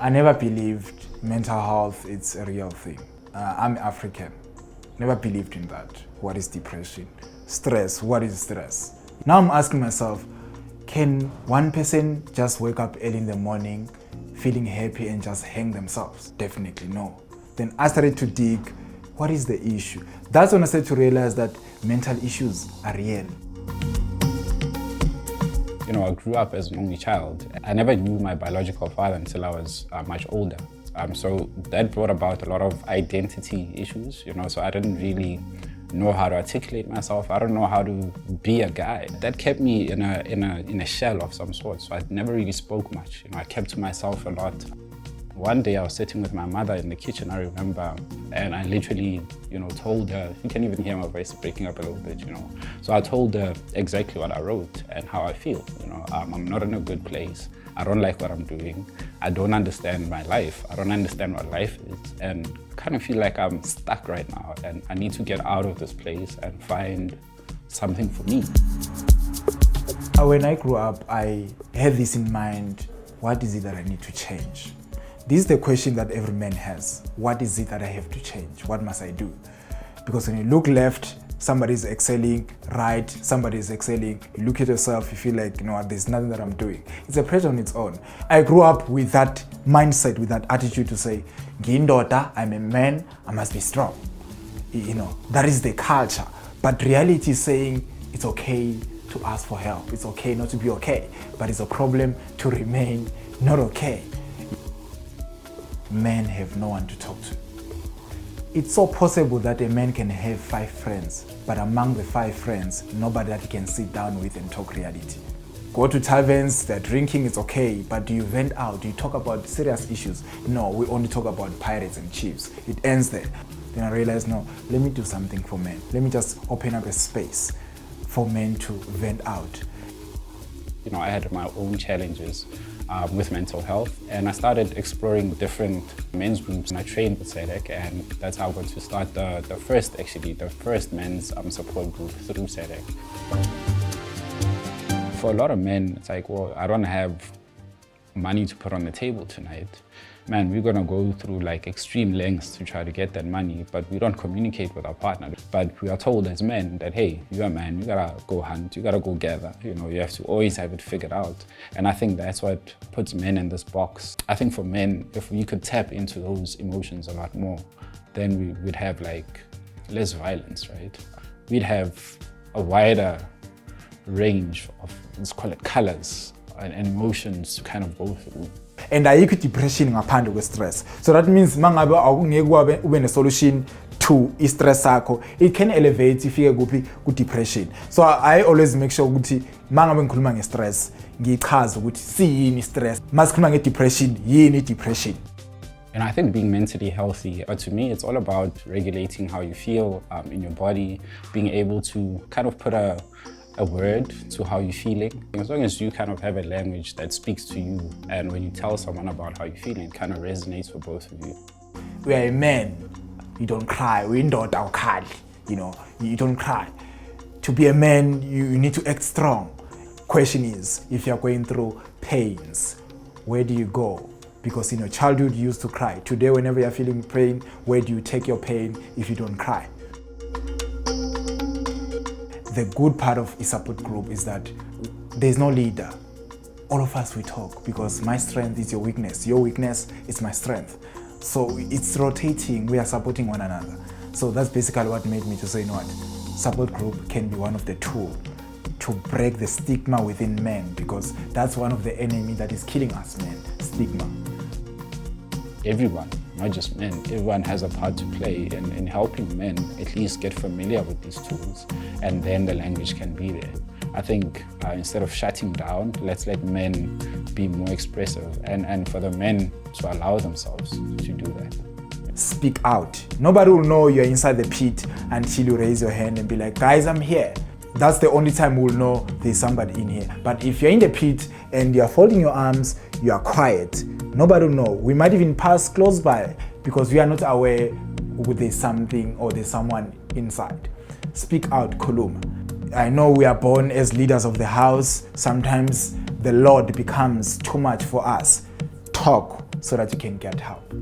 I never believed mental health is a real thing. I'm African. Never believed in that. What is depression? Stress. What is stress? Now I'm asking myself, can one person just wake up early in the morning feeling happy and just hang themselves? Definitely no. Then I started to dig, what is the issue? That's when I started to realize that mental issues are real. You know, I grew up as an only child. I never knew my biological father until I was much older. So that brought about a lot of identity issues, you know, so I didn't really know how to articulate myself. I don't know how to be a guy. That kept me in a shell of some sort, so I never really spoke much. You know, I kept to myself a lot. One day I was sitting with my mother in the kitchen, I remember, and I literally, you know, told her, you can even hear my voice breaking up a little bit, you know. So I told her exactly what I wrote and how I feel, you know. I'm not in a good place. I don't like what I'm doing. I don't understand my life. I don't understand what life is, and kind of feel like I'm stuck right now and I need to get out of this place and find something for me. When I grew up, I had this in mind, what is it that I need to change? This is the question that every man has. What is it that I have to change? What must I do? Because when you look left, somebody is excelling, right, somebody is excelling. You look at yourself, you feel like, you know what, there's nothing that I'm doing. It's a pressure on its own. I grew up with that mindset, with that attitude to say, Gindota, I'm a man, I must be strong. You know, that is the culture. But reality is saying it's okay to ask for help. It's okay not to be okay, but it's a problem to remain not okay. Men have no one to talk to. It's so possible that a man can have 5 friends, but among the 5 friends, nobody that he can sit down with and talk reality. Go to taverns, they're drinking, it's okay, but do you vent out? Do you talk about serious issues? No, we only talk about pirates and chiefs. It ends there. Then I realized, no, let me do something for men. Let me just open up a space for men to vent out. You know, I had my own challenges with mental health, and I started exploring different men's groups, and I trained with SEDEC, and that's how I got to start the first men's support group through SEDEC. For a lot of men, it's like, well, I don't have money to put on the table tonight. Man, we're gonna go through like extreme lengths to try to get that money, but we don't communicate with our partner. But we are told as men that, hey, you're a man, you gotta go hunt, you gotta go gather, you know, you have to always have it figured out. And I think that's what puts men in this box. I think for men, if we could tap into those emotions a lot more, then we would have like less violence, right? We'd have a wider range of, let's call it colors and emotions to kind of go through. And ayikho depression ngaphandle kwe-stress. So that means mangabe awungeke ube ne-solution to i-stress sakho, it can elevate ifike kuphi ku-depression. So I always make sure ukuthi mangabe ngikhuluma nge-stress, ngichaza ukuthi siyini i-stress. Masikhuluma nge-depression, yini i-depression. And I think being mentally healthy, but to me, it's all about regulating how you feel in your body, being able to kind of put a word to how you're feeling. As long as you kind of have a language that speaks to you, and when you tell someone about how you're feeling, it kind of resonates for both of you. We are a man, you don't cry. We don't cry, you know, you don't cry. To be a man, you need to act strong. Question is, if you're going through pains, where do you go? Because in your childhood, you used to cry. Today, whenever you're feeling pain, where do you take your pain if you don't cry? The good part of a support group is that there's no leader. All of us, we talk because my strength is your weakness. Your weakness is my strength. So it's rotating. We are supporting one another. So that's basically what made me to say, you know what, support group can be one of the tools to break the stigma within men, because that's one of the enemy that is killing us, men, stigma. Everyone, not just men, everyone has a part to play in helping men at least get familiar with these tools, and then the language can be there. I think instead of shutting down, let's let men be more expressive, and for the men to allow themselves to do that. Speak out. Nobody will know you're inside the pit until you raise your hand and be like, guys, I'm here. That's the only time we'll know there's somebody in here. But if you're in the pit and you're folding your arms, you are quiet, nobody will know. We might even pass close by because we are not aware there's something or there's someone inside. Speak out, khuluma. I know we are born as leaders of the house. Sometimes the Lord becomes too much for us. Talk. so that you can get help.